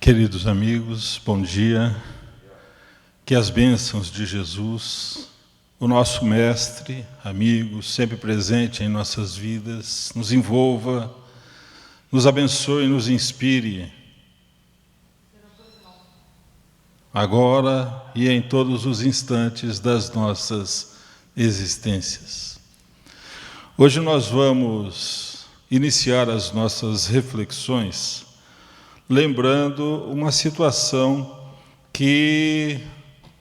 Queridos amigos, bom dia. Que as bênçãos de Jesus, o nosso mestre, amigo, sempre presente em nossas vidas, nos envolva, nos abençoe e nos inspire, agora e em todos os instantes das nossas existências. Hoje nós vamos iniciar as nossas reflexões lembrando uma situação que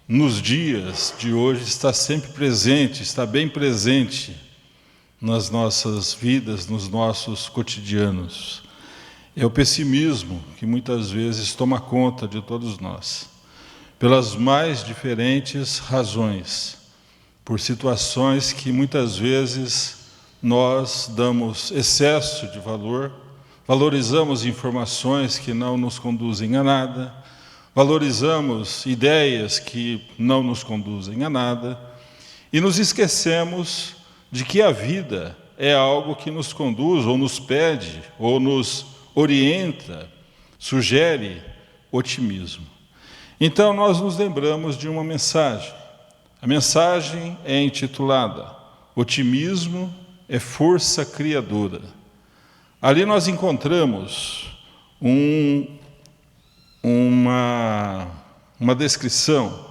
nos dias de hoje está sempre presente, está bem presente nas nossas vidas, nos nossos cotidianos. É o pessimismo que muitas vezes toma conta de todos nós, pelas mais diferentes razões, por situações que muitas vezes nós damos excesso de valor, valorizamos informações que não nos conduzem a nada, valorizamos ideias que não nos conduzem a nada e nos esquecemos de que a vida é algo que nos conduz ou nos pede ou nos orienta, sugere otimismo. Então nós nos lembramos de uma mensagem. A mensagem é intitulada Otimismo é Força Criadora. Ali nós encontramos uma descrição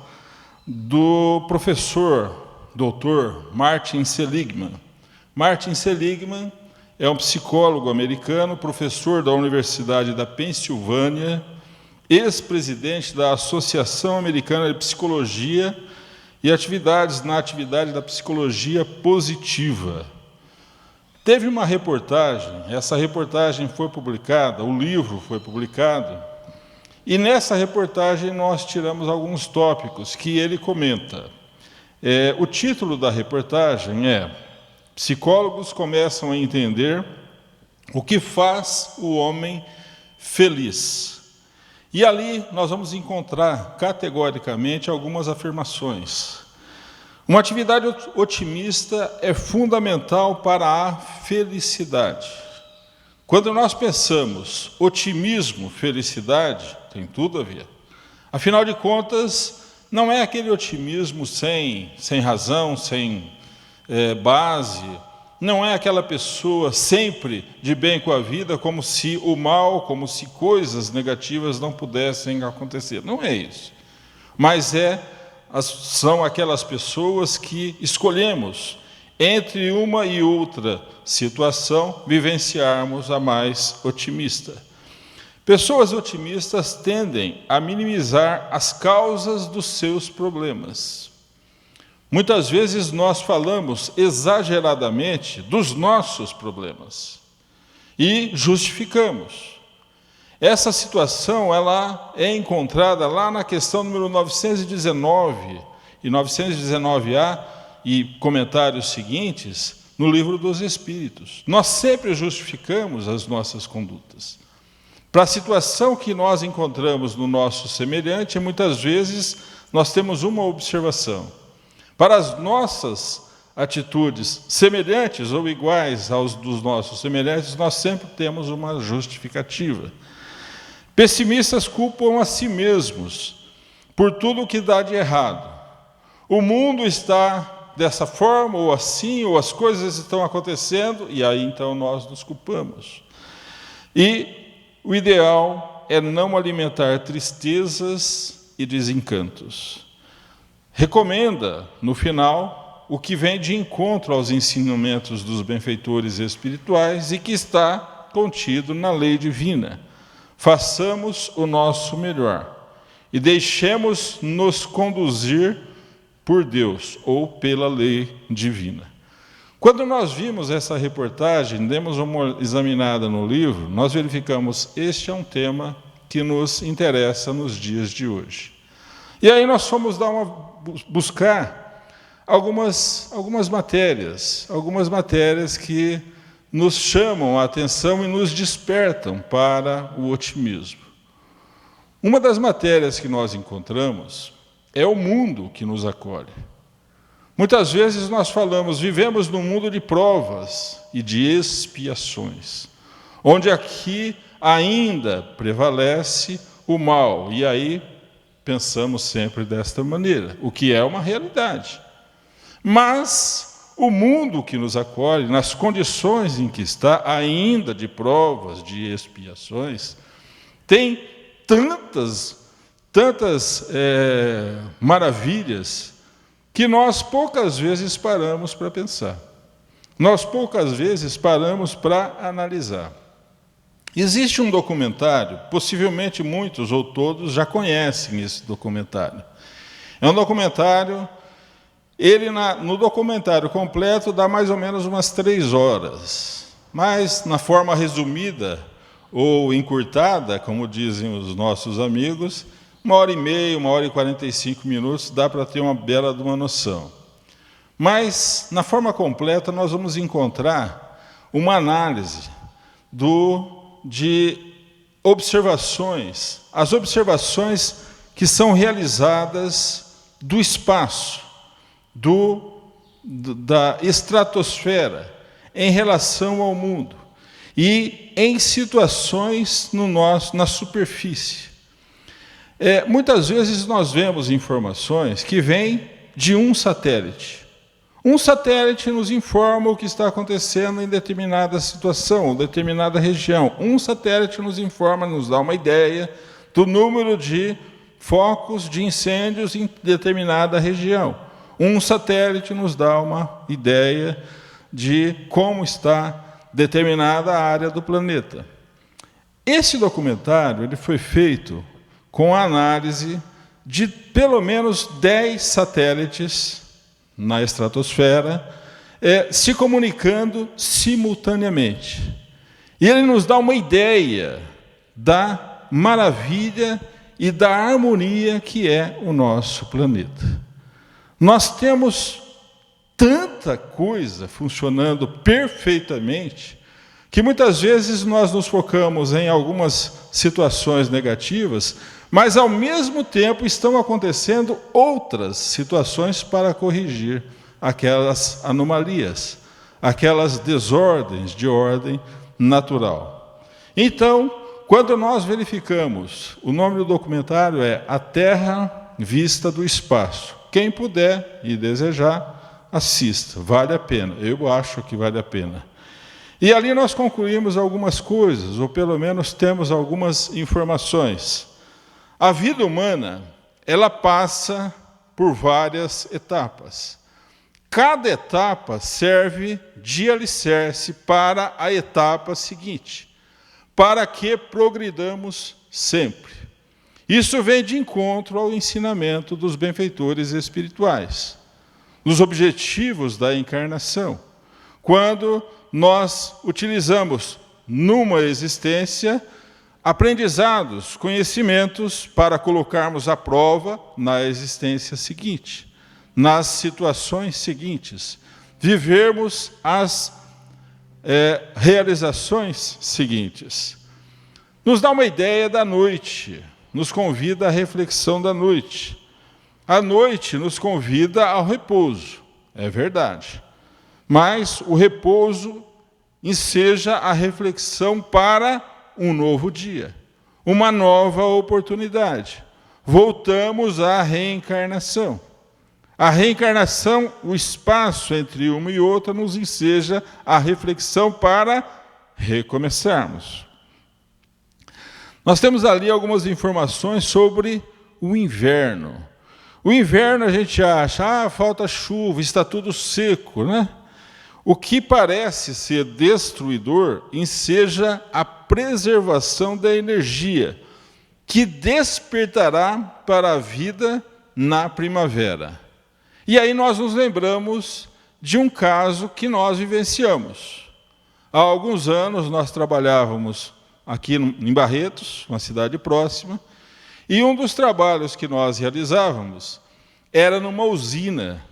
do professor, doutor Martin Seligman. Martin Seligman é um psicólogo americano, professor da Universidade da Pensilvânia, ex-presidente da Associação Americana de Psicologia e na atividade da psicologia positiva. Teve uma reportagem, essa reportagem foi publicada, o livro foi publicado, e nessa reportagem nós tiramos alguns tópicos que ele comenta. O título da reportagem é Psicólogos começam a entender o que faz o homem feliz. E ali nós vamos encontrar categoricamente algumas afirmações. Uma atividade otimista é fundamental para a felicidade. Quando nós pensamos otimismo, felicidade, tem tudo a ver. Afinal de contas, não é aquele otimismo sem razão, sem base, não é aquela pessoa sempre de bem com a vida, como se o mal, como se coisas negativas não pudessem acontecer. Não é isso. Mas são aquelas pessoas que escolhemos, entre uma e outra situação, vivenciarmos a mais otimista. Pessoas otimistas tendem a minimizar as causas dos seus problemas. Muitas vezes nós falamos exageradamente dos nossos problemas e justificamos. Essa situação ela é encontrada lá na questão número 919 e 919A e comentários seguintes no Livro dos Espíritos. Nós sempre justificamos as nossas condutas. Para a situação que nós encontramos no nosso semelhante, muitas vezes nós temos uma observação. Para as nossas atitudes semelhantes ou iguais aos dos nossos semelhantes, nós sempre temos uma justificativa. Pessimistas culpam a si mesmos por tudo o que dá de errado. O mundo está dessa forma, ou assim, ou as coisas estão acontecendo, e aí então nós nos culpamos. E o ideal é não alimentar tristezas e desencantos. Recomenda, no final, o que vem de encontro aos ensinamentos dos benfeitores espirituais e que está contido na lei divina. Façamos o nosso melhor e deixemos-nos conduzir por Deus ou pela lei divina. Quando nós vimos essa reportagem, demos uma examinada no livro, nós verificamos que este é um tema que nos interessa nos dias de hoje. E aí nós fomos buscar algumas matérias que nos chamam a atenção e nos despertam para o otimismo. Uma das matérias que nós encontramos é o mundo que nos acolhe. Muitas vezes nós falamos, vivemos num mundo de provas e de expiações, onde aqui ainda prevalece o mal. E aí pensamos sempre desta maneira, o que é uma realidade. Mas o mundo que nos acolhe, nas condições em que está, ainda de provas, de expiações, tem tantas maravilhas que nós poucas vezes paramos para pensar. Nós poucas vezes paramos para analisar. Existe um documentário, possivelmente muitos ou todos já conhecem esse documentário. É um documentário, no documentário completo dá mais ou menos umas 3 horas, mas na forma resumida ou encurtada, como dizem os nossos amigos, 1h30, 1h45 dá para ter uma bela de uma noção. Mas, na forma completa, nós vamos encontrar uma análise de observações, as observações que são realizadas do espaço, da estratosfera, em relação ao mundo, e em situações na superfície. Muitas vezes nós vemos informações que vêm de um satélite. Um satélite nos informa o que está acontecendo em determinada situação, ou determinada região. Um satélite nos informa, nos dá uma ideia do número de focos de incêndios em determinada região. Um satélite nos dá uma ideia de como está determinada área do planeta. Esse documentário ele foi feito com a análise de pelo menos 10 satélites na estratosfera, se comunicando simultaneamente. E ele nos dá uma ideia da maravilha e da harmonia que é o nosso planeta. Nós temos tanta coisa funcionando perfeitamente que muitas vezes nós nos focamos em algumas situações negativas, mas ao mesmo tempo estão acontecendo outras situações para corrigir aquelas anomalias, aquelas desordens de ordem natural. Então, quando nós verificamos, o nome do documentário é A Terra Vista do Espaço. Quem puder e desejar, assista, vale a pena, eu acho que vale a pena. E ali nós concluímos algumas coisas, ou pelo menos temos algumas informações. A vida humana, ela passa por várias etapas. Cada etapa serve de alicerce para a etapa seguinte, para que progridamos sempre. Isso vem de encontro ao ensinamento dos benfeitores espirituais, dos objetivos da encarnação, quando nós utilizamos numa existência aprendizados, conhecimentos para colocarmos à prova na existência seguinte, nas situações seguintes, vivermos as realizações seguintes. Nos dá uma ideia da noite, nos convida à reflexão da noite. A noite nos convida ao repouso, é verdade, mas o repouso enseja a reflexão para um novo dia, uma nova oportunidade. Voltamos à reencarnação. A reencarnação, o espaço entre uma e outra, nos enseja a reflexão para recomeçarmos. Nós temos ali algumas informações sobre o inverno. O inverno a gente acha, falta chuva, está tudo seco, né? O que parece ser destruidor enseja a preservação da energia, que despertará para a vida na primavera. E aí nós nos lembramos de um caso que nós vivenciamos. Há alguns anos nós trabalhávamos aqui em Barretos, uma cidade próxima, e um dos trabalhos que nós realizávamos era numa usina,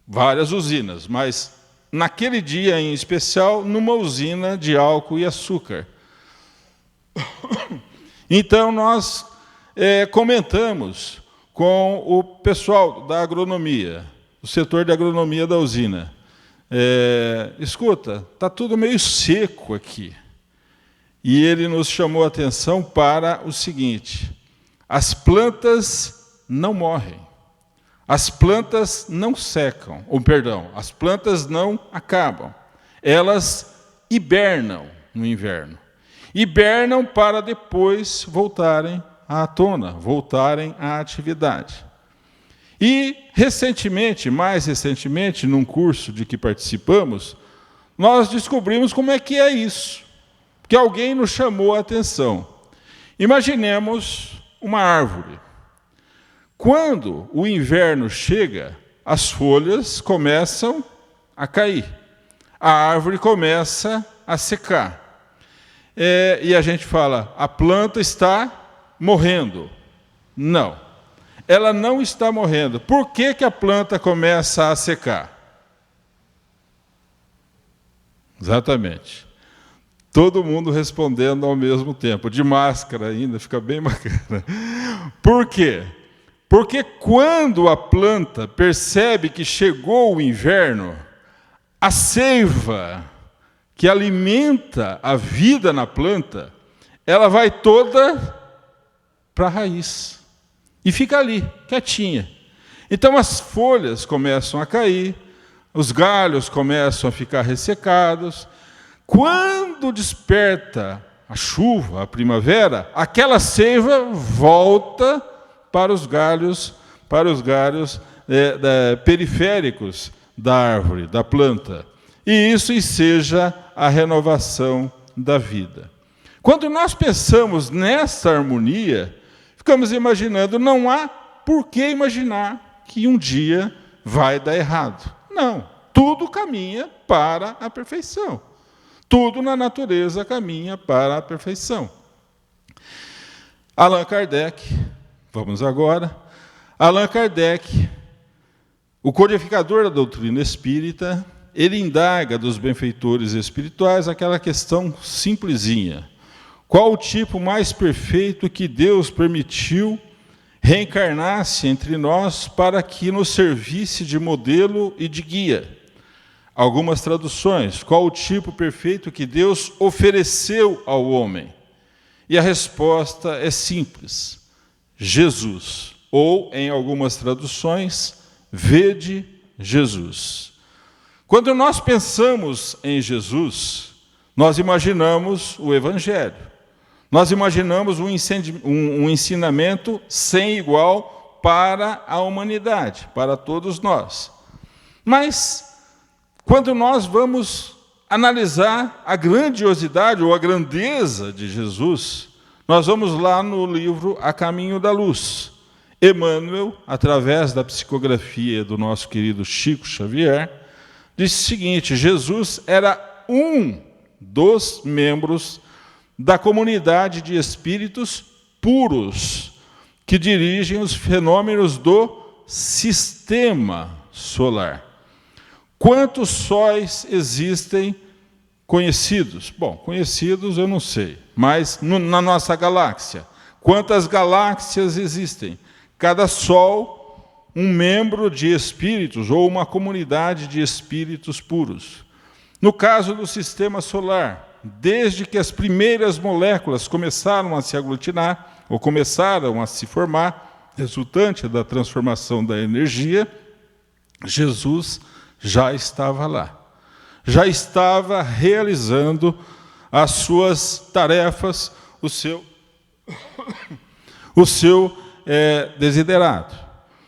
várias usinas, mas naquele dia em especial, numa usina de álcool e açúcar. Então, nós comentamos com o pessoal da agronomia, o setor de agronomia da usina. Escuta, está tudo meio seco aqui. E ele nos chamou a atenção para o seguinte: As plantas não morrem. As plantas não secam, as plantas não acabam. Elas hibernam no inverno. Hibernam para depois voltarem à tona, voltarem à atividade. E, mais recentemente, num curso de que participamos, nós descobrimos como é que é isso, que alguém nos chamou a atenção. Imaginemos uma árvore. Quando o inverno chega, as folhas começam a cair, a árvore começa a secar. E a gente fala, a planta está morrendo. Não, ela não está morrendo. Por que a planta começa a secar? Exatamente. Todo mundo respondendo ao mesmo tempo, de máscara ainda, fica bem bacana. Por quê? Porque quando a planta percebe que chegou o inverno, a seiva que alimenta a vida na planta, ela vai toda para a raiz e fica ali, quietinha. Então as folhas começam a cair, os galhos começam a ficar ressecados. Quando desperta a chuva, a primavera, aquela seiva volta para os galhos periféricos da árvore, da planta. E isso enseja a renovação da vida. Quando nós pensamos nessa harmonia, ficamos imaginando, não há por que imaginar que um dia vai dar errado. Não, tudo caminha para a perfeição. Tudo na natureza caminha para a perfeição. Allan Kardec, vamos agora. Allan Kardec, o codificador da doutrina espírita, ele indaga dos benfeitores espirituais aquela questão simplesinha. Qual o tipo mais perfeito que Deus permitiu reencarnasse entre nós para que nos servisse de modelo e de guia? Algumas traduções, qual o tipo perfeito que Deus ofereceu ao homem? E a resposta é simples, Jesus. Ou, em algumas traduções, vede Jesus. Quando nós pensamos em Jesus, nós imaginamos o Evangelho. Nós imaginamos um ensinamento sem igual para a humanidade, para todos nós. Mas, quando nós vamos analisar a grandiosidade ou a grandeza de Jesus, nós vamos lá no livro A Caminho da Luz. Emmanuel, através da psicografia do nosso querido Chico Xavier, disse o seguinte: Jesus era um dos membros da comunidade de espíritos puros que dirigem os fenômenos do sistema solar. Quantos sóis existem conhecidos? Bom, conhecidos eu não sei, mas na nossa galáxia. Quantas galáxias existem? Cada sol, um membro de espíritos ou uma comunidade de espíritos puros. No caso do sistema solar, desde que as primeiras moléculas começaram a se aglutinar, ou começaram a se formar, resultante da transformação da energia, Jesus já estava lá. Já estava realizando as suas tarefas, o seu desiderato.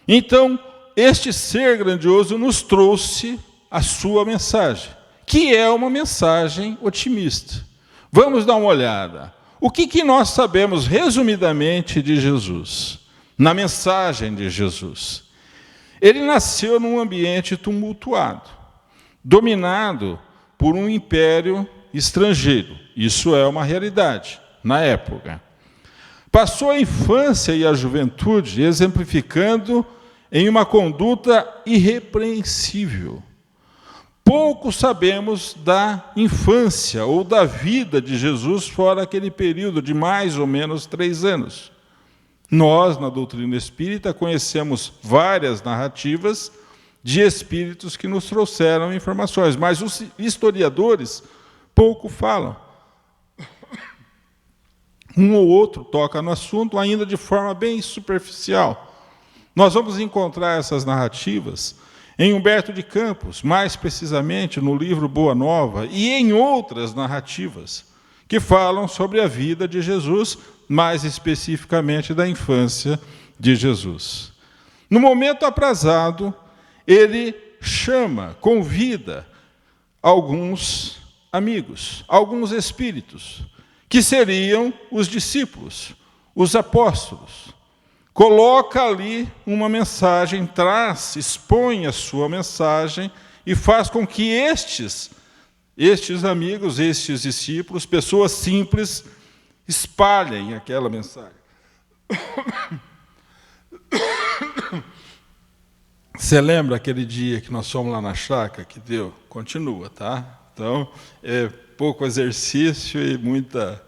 Então, este ser grandioso nos trouxe a sua mensagem, que é uma mensagem otimista. Vamos dar uma olhada. O que nós sabemos resumidamente de Jesus? Na mensagem de Jesus. Ele nasceu num ambiente tumultuado, dominado por um império estrangeiro. Isso é uma realidade na época. Passou a infância e a juventude exemplificando em uma conduta irrepreensível. Pouco sabemos da infância ou da vida de Jesus fora aquele período de mais ou menos 3 anos. Nós, na doutrina espírita, conhecemos várias narrativas de espíritos que nos trouxeram informações, mas os historiadores pouco falam. Um ou outro toca no assunto, ainda de forma bem superficial. Nós vamos encontrar essas narrativas em Humberto de Campos, mais precisamente no livro Boa Nova, e em outras narrativas que falam sobre a vida de Jesus, mais especificamente da infância de Jesus. No momento aprazado, ele convida alguns amigos, alguns espíritos, que seriam os discípulos, os apóstolos. Coloca ali uma mensagem, expõe a sua mensagem e faz com que estes amigos, estes discípulos, pessoas simples, espalhem aquela mensagem. Você lembra aquele dia que nós fomos lá na chácara que deu? Continua, tá? Então, é pouco exercício e muita...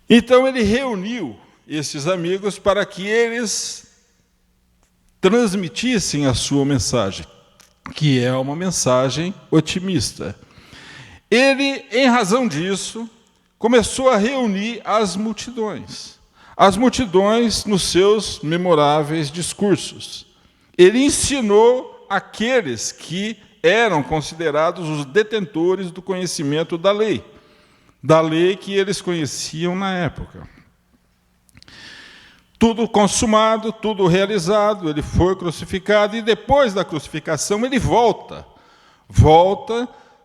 Então, ele reuniu esses amigos para que eles transmitissem a sua mensagem, que é uma mensagem otimista. Ele, em razão disso, começou a reunir as multidões nos seus memoráveis discursos. Ele ensinou aqueles que eram considerados os detentores do conhecimento da lei que eles conheciam na época. Tudo consumado, tudo realizado, ele foi crucificado, e depois da crucificação ele volta,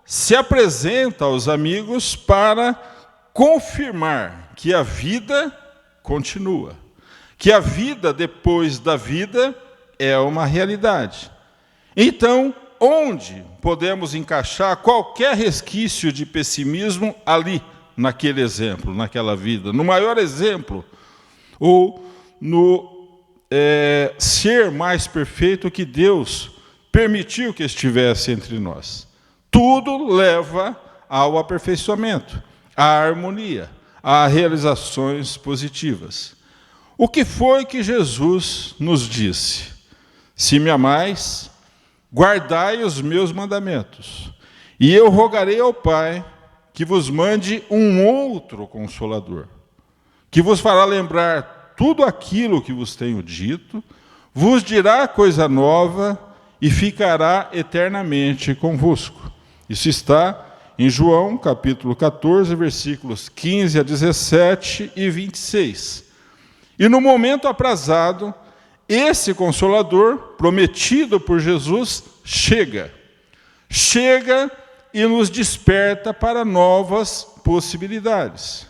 se apresenta aos amigos para confirmar que a vida continua, que a vida depois da vida é uma realidade. Então, onde podemos encaixar qualquer resquício de pessimismo ali, naquele exemplo, naquela vida, no maior exemplo, ou no ser mais perfeito que Deus permitiu que estivesse entre nós. Tudo leva ao aperfeiçoamento, à harmonia, a realizações positivas. O que foi que Jesus nos disse? Se me amais, guardai os meus mandamentos, e eu rogarei ao Pai que vos mande um outro Consolador, que vos fará lembrar tudo aquilo que vos tenho dito, vos dirá coisa nova e ficará eternamente convosco. Isso está em João, capítulo 14, versículos 15 a 17 e 26. E no momento aprazado, esse Consolador, prometido por Jesus, chega e nos desperta para novas possibilidades.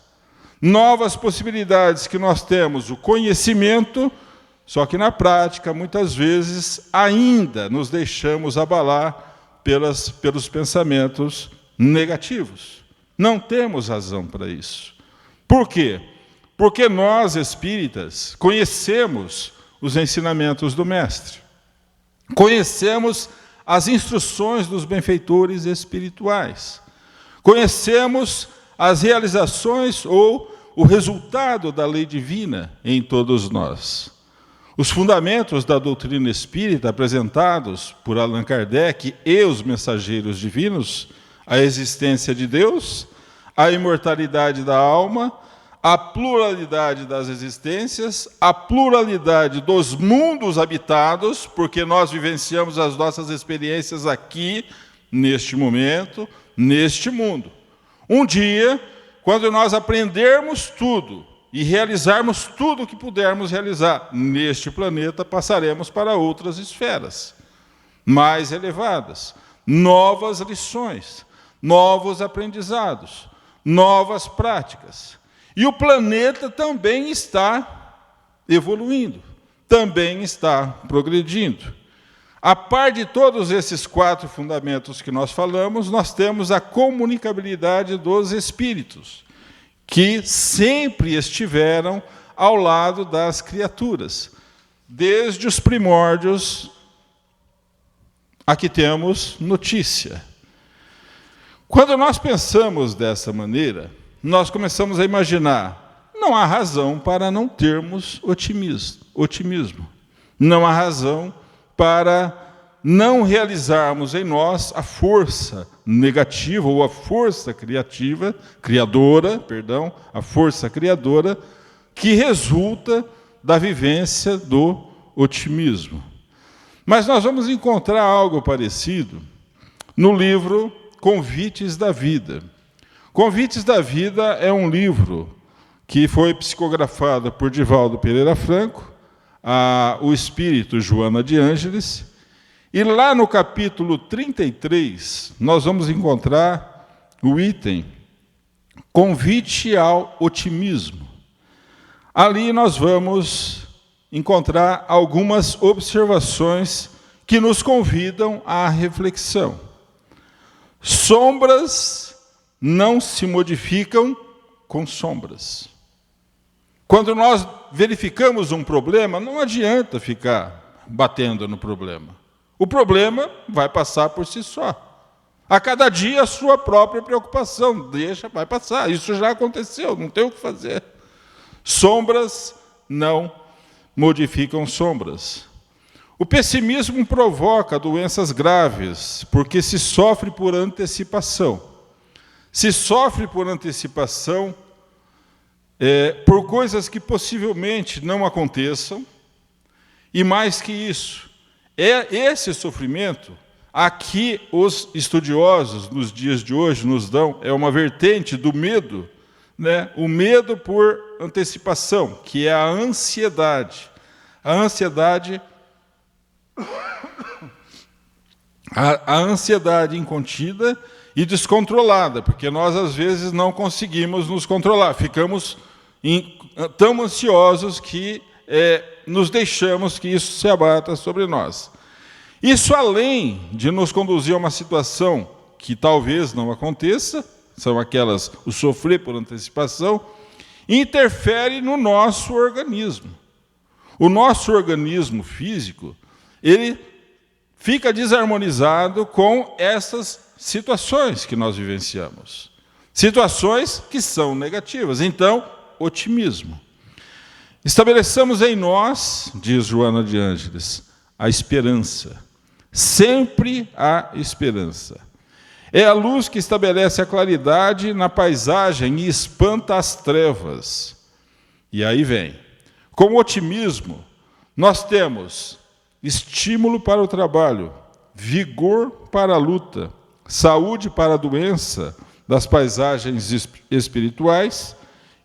Novas possibilidades que nós temos, o conhecimento, só que na prática, muitas vezes, ainda nos deixamos abalar pelos pensamentos negativos. Não temos razão para isso. Por quê? Porque nós, espíritas, conhecemos os ensinamentos do Mestre. Conhecemos as instruções dos benfeitores espirituais. Conhecemos as realizações ou o resultado da lei divina em todos nós. Os fundamentos da doutrina espírita apresentados por Allan Kardec e os mensageiros divinos, a existência de Deus, a imortalidade da alma, a pluralidade das existências, a pluralidade dos mundos habitados, porque nós vivenciamos as nossas experiências aqui, neste momento, neste mundo. Um dia, quando nós aprendermos tudo e realizarmos tudo o que pudermos realizar neste planeta, passaremos para outras esferas mais elevadas, novas lições, novos aprendizados, novas práticas. E o planeta também está evoluindo, também está progredindo. A par de todos esses 4 fundamentos que nós falamos, nós temos a comunicabilidade dos espíritos, que sempre estiveram ao lado das criaturas, desde os primórdios a que temos notícia. Quando nós pensamos dessa maneira, nós começamos a imaginar, não há razão para não termos otimismo. Não há razão para não realizarmos em nós a força negativa ou a força a força criadora que resulta da vivência do otimismo. Mas nós vamos encontrar algo parecido no livro Convites da Vida. Convites da Vida é um livro que foi psicografado por Divaldo Pereira Franco, o espírito Joana de Ângeles, e lá no capítulo 33, nós vamos encontrar o item Convite ao Otimismo. Ali nós vamos encontrar algumas observações que nos convidam à reflexão. Sombras não se modificam com sombras. Quando nós verificamos um problema, não adianta ficar batendo no problema. O problema vai passar por si só. A cada dia a sua própria preocupação, vai passar. Isso já aconteceu, não tem o que fazer. Sombras não modificam sombras. O pessimismo provoca doenças graves, porque se sofre por antecipação. Se sofre por antecipação, por coisas que possivelmente não aconteçam, e mais que isso, esse sofrimento, aqui os estudiosos nos dias de hoje nos dão, é uma vertente do medo, né? O medo por antecipação, que é a ansiedade. A ansiedade incontida e descontrolada, porque nós às vezes não conseguimos nos controlar, ficamos tão ansiosos que nos deixamos que isso se abata sobre nós. Isso, além de nos conduzir a uma situação que talvez não aconteça, são aquelas, o sofrer por antecipação, interfere no nosso organismo. O nosso organismo físico, ele fica desarmonizado com essas situações que nós vivenciamos. Situações que são negativas. Então, otimismo. Estabeleçamos em nós, diz Joana de Ângeles, a esperança. Sempre há esperança. É a luz que estabelece a claridade na paisagem e espanta as trevas. E aí vem. Com o otimismo, nós temos estímulo para o trabalho, vigor para a luta, saúde para a doença das paisagens espirituais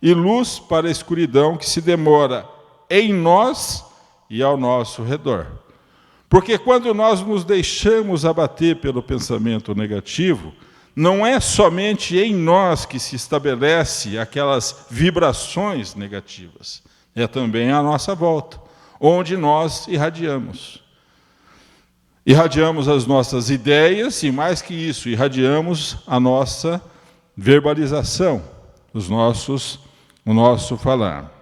e luz para a escuridão que se demora em nós e ao nosso redor. Porque quando nós nos deixamos abater pelo pensamento negativo, não é somente em nós que se estabelece aquelas vibrações negativas, é também à nossa volta, onde nós irradiamos. Irradiamos as nossas ideias e, mais que isso, irradiamos a nossa verbalização, o nosso falar.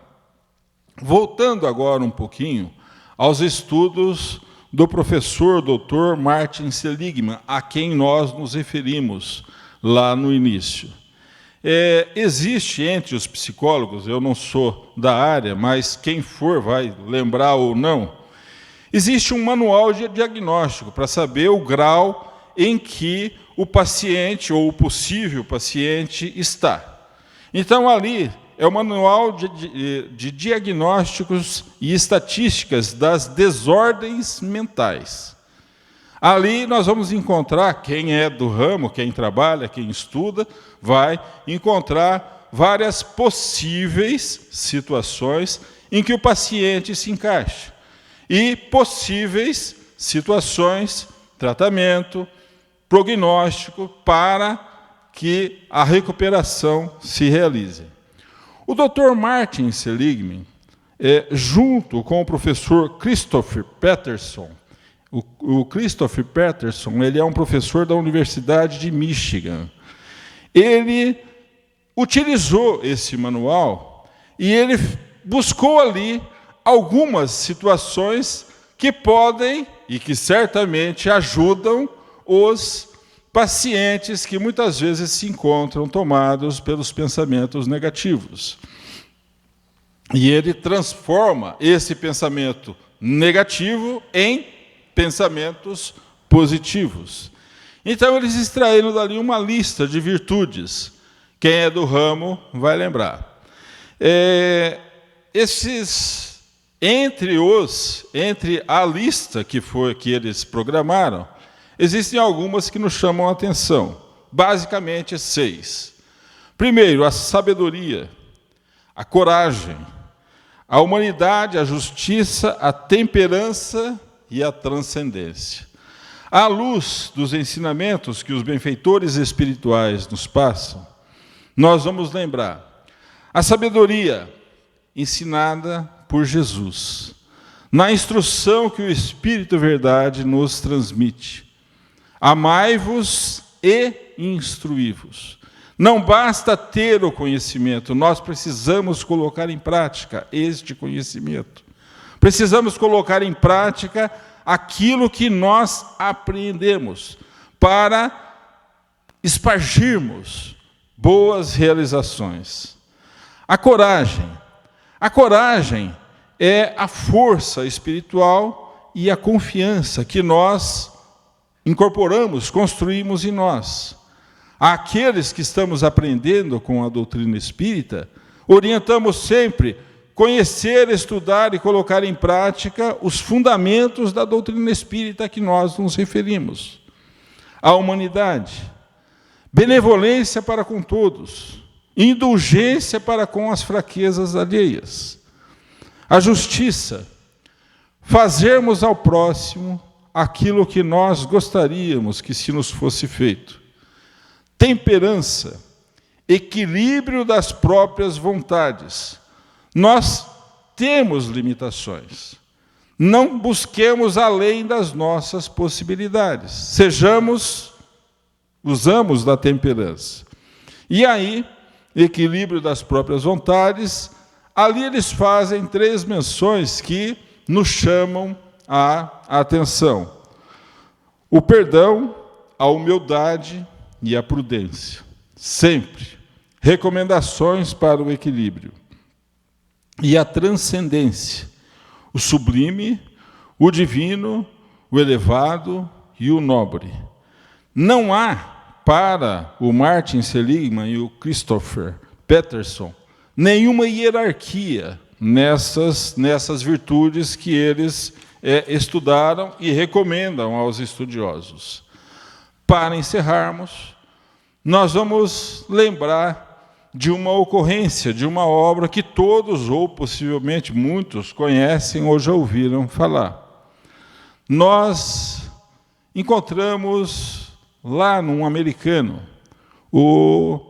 Voltando agora um pouquinho aos estudos do professor Dr. Martin Seligman, a quem nós nos referimos lá no início. Existe entre os psicólogos, eu não sou da área, mas quem for vai lembrar ou não, existe um manual de diagnóstico para saber o grau em que o paciente ou o possível paciente está. Então, ali é o manual de diagnósticos e estatísticas das desordens mentais. Ali nós vamos encontrar, quem é do ramo, quem trabalha, quem estuda, vai encontrar várias possíveis situações em que o paciente se encaixa. E possíveis situações, tratamento, prognóstico, para que a recuperação se realize. O Dr. Martin Seligman, junto com o professor Christopher Peterson, o Christopher Peterson, ele é um professor da Universidade de Michigan. Ele utilizou esse manual e ele buscou ali algumas situações que podem e que certamente ajudam os pacientes que muitas vezes se encontram tomados pelos pensamentos negativos. E ele transforma esse pensamento negativo em pensamentos positivos. Então, eles extraíram dali uma lista de virtudes. Quem é do ramo vai lembrar. Entre a lista que eles programaram, existem algumas que nos chamam a atenção. Basicamente, 6. Primeiro, a sabedoria, a coragem, a humanidade, a justiça, a temperança e a transcendência. À luz dos ensinamentos que os benfeitores espirituais nos passam, nós vamos lembrar a sabedoria ensinada por Jesus, na instrução que o Espírito Verdade nos transmite. Amai-vos e instruí-vos. Não basta ter o conhecimento, nós precisamos colocar em prática este conhecimento. Precisamos colocar em prática aquilo que nós aprendemos, para espargirmos boas realizações. A coragem é a força espiritual e a confiança que nós incorporamos, construímos em nós. Àqueles que estamos aprendendo com a doutrina espírita, orientamos sempre conhecer, estudar e colocar em prática os fundamentos da doutrina espírita a que nós nos referimos. A humanidade, benevolência para com todos, indulgência para com as fraquezas alheias. A justiça, fazermos ao próximo aquilo que nós gostaríamos que se nos fosse feito. Temperança, equilíbrio das próprias vontades. Nós temos limitações. Não busquemos além das nossas possibilidades. Usamos da temperança. E aí, equilíbrio das próprias vontades, ali eles fazem 3 menções que nos chamam a atenção. O perdão, a humildade e a prudência. Sempre. Recomendações para o equilíbrio. E a transcendência. O sublime, o divino, o elevado e o nobre. Não há, para o Martin Seligman e o Christopher Peterson, nenhuma hierarquia nessas virtudes que eles estudaram e recomendam aos estudiosos. Para encerrarmos, nós vamos lembrar de uma ocorrência, de uma obra que todos, ou possivelmente muitos, conhecem ou já ouviram falar. Nós encontramos lá num americano o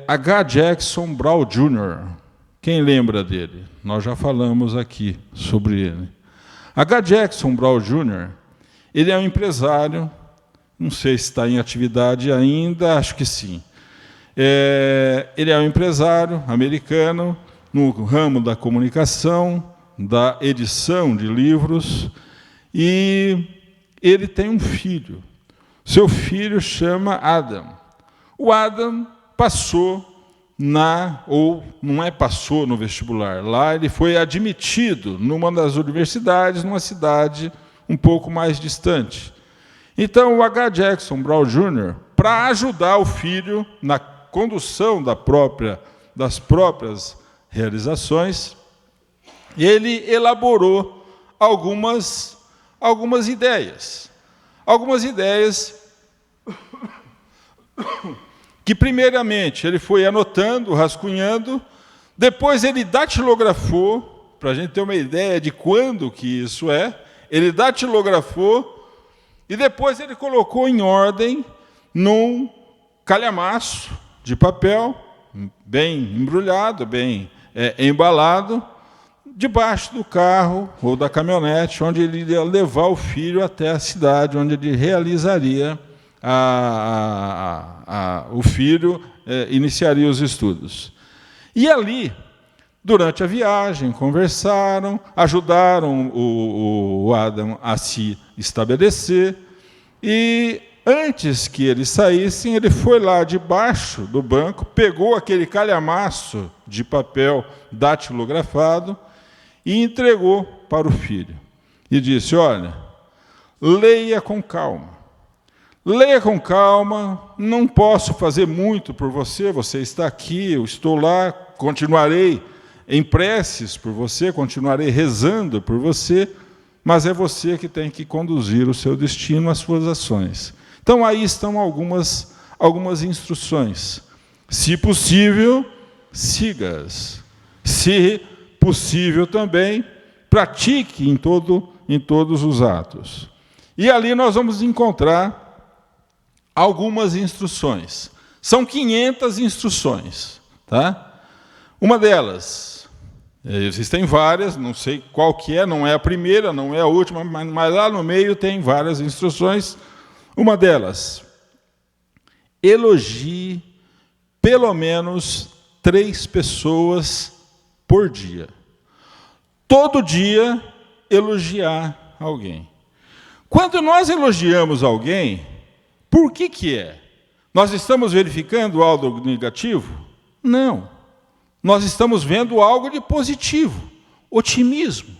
H. Jackson Brown Jr. Quem lembra dele? Nós já falamos aqui sobre ele. H. Jackson Brown Jr., ele é um empresário, não sei se está em atividade ainda, acho que sim. Ele é um empresário americano no ramo da comunicação, da edição de livros, e ele tem um filho. Seu filho chama Adam. O Adam passou passou no vestibular. Lá ele foi admitido numa das universidades, numa cidade um pouco mais distante. Então, o H. Jackson Brown Jr., para ajudar o filho na condução das próprias realizações, ele elaborou algumas ideias. Algumas ideias que, primeiramente, ele foi anotando, rascunhando, depois ele datilografou, para a gente ter uma ideia de quando que isso ele datilografou, e depois ele colocou em ordem num calhamaço de papel, bem embrulhado, bem embalado, debaixo do carro ou da caminhonete, onde ele ia levar o filho até a cidade, onde ele realizaria o filho iniciaria os estudos. E ali, durante a viagem, conversaram, ajudaram o Adam a se estabelecer, e antes que eles saíssem, ele foi lá debaixo do banco, pegou aquele calhamaço de papel datilografado e entregou para o filho. E disse: olha, leia com calma. Leia com calma, não posso fazer muito por você, você está aqui, eu estou lá, continuarei em preces por você, continuarei rezando por você, mas é você que tem que conduzir o seu destino, as suas ações. Então, aí estão algumas instruções. Se possível, siga-as. Se possível também, pratique em todos os atos. E ali nós vamos encontrar algumas instruções. São 500 instruções, tá? Uma delas, existem várias, não sei qual que é, não é a primeira, não é a última, mas lá no meio tem várias instruções. Uma delas, elogie pelo menos 3 pessoas por dia. Todo dia, elogiar alguém. Quando nós elogiamos alguém, por que é? Nós estamos verificando algo negativo? Não. Nós estamos vendo algo de positivo, otimismo.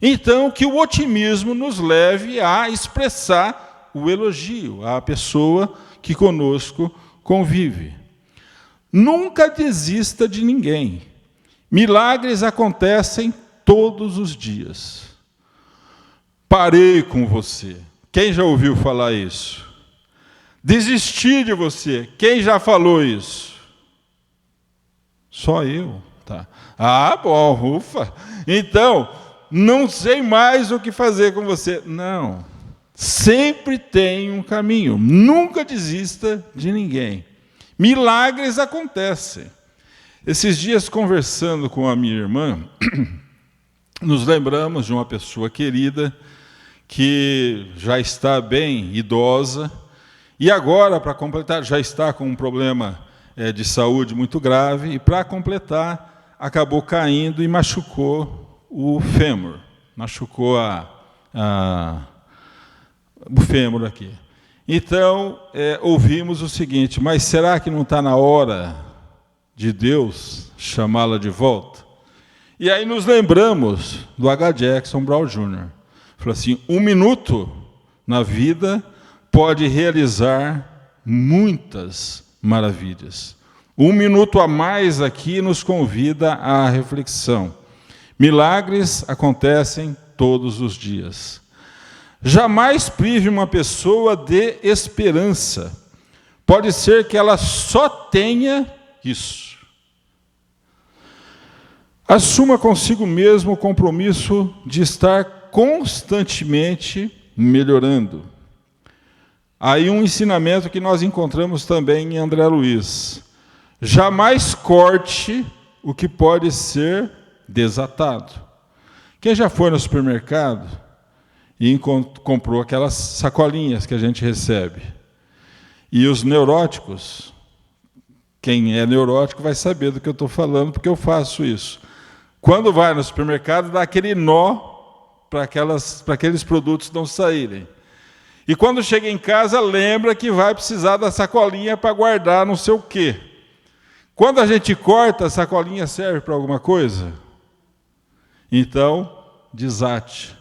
Então, que o otimismo nos leve a expressar o elogio à pessoa que conosco convive. Nunca desista de ninguém. Milagres acontecem todos os dias. Parei com você. Quem já ouviu falar isso? Desisti de você. Quem já falou isso? Só eu. Tá. Ah, bom, ufa. Então, não sei mais o que fazer com você. Não. Sempre tem um caminho. Nunca desista de ninguém. Milagres acontecem. Esses dias, conversando com a minha irmã, nos lembramos de uma pessoa querida que já está bem idosa e agora, para completar, já está com um problema de saúde muito grave e, para completar, acabou caindo e machucou o fêmur. Machucou o fêmur aqui. Então, ouvimos o seguinte: mas será que não está na hora de Deus chamá-la de volta? E aí nos lembramos do H. Jackson Brown Jr. Falou assim: 1 minuto na vida pode realizar muitas maravilhas. 1 minuto a mais aqui nos convida à reflexão. Milagres acontecem todos os dias. Jamais prive uma pessoa de esperança. Pode ser que ela só tenha isso. Assuma consigo mesmo o compromisso de estar constantemente melhorando. Aí um ensinamento que nós encontramos também em André Luiz: jamais corte o que pode ser desatado. Quem já foi no supermercado e comprou aquelas sacolinhas que a gente recebe? E os neuróticos, quem é neurótico vai saber do que eu estou falando, porque eu faço isso. Quando vai no supermercado, dá aquele nó para aqueles produtos não saírem. E quando chega em casa, lembra que vai precisar da sacolinha para guardar não sei o quê. Quando a gente corta, a sacolinha serve para alguma coisa? Então, desate.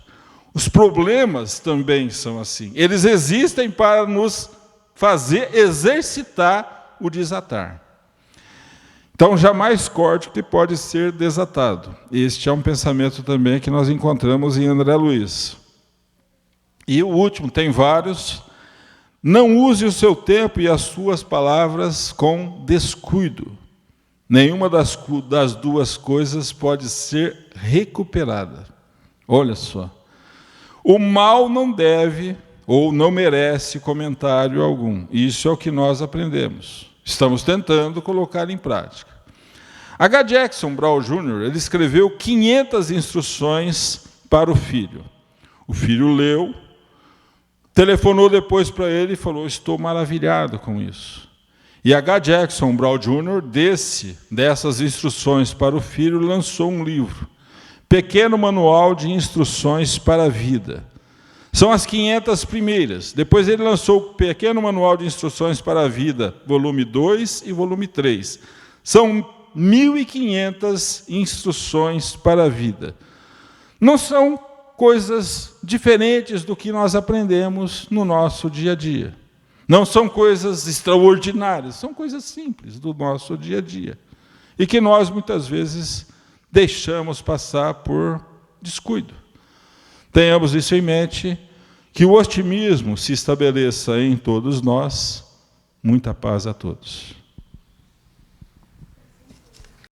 Os problemas também são assim. Eles existem para nos fazer exercitar o desatar. Então, jamais corte o que pode ser desatado. Este é um pensamento também que nós encontramos em André Luiz. E o último, tem vários: não use o seu tempo e as suas palavras com descuido. Nenhuma das duas coisas pode ser recuperada. Olha só. O mal não deve ou não merece comentário algum. Isso é o que nós aprendemos. Estamos tentando colocar em prática. H. Jackson Brown Jr. ele escreveu 500 instruções para o filho. O filho leu, telefonou depois para ele e falou: estou maravilhado com isso. E H. Jackson Brown Jr., dessas instruções para o filho, lançou um livro, Pequeno Manual de Instruções para a Vida. São as 500 primeiras. Depois ele lançou o Pequeno Manual de Instruções para a Vida, volume 2 e volume 3. São 1.500 instruções para a vida. Não são coisas diferentes do que nós aprendemos no nosso dia a dia. Não são coisas extraordinárias, são coisas simples do nosso dia a dia. E que nós, muitas vezes, deixamos passar por descuido. Tenhamos isso em mente, que o otimismo se estabeleça em todos nós. Muita paz a todos.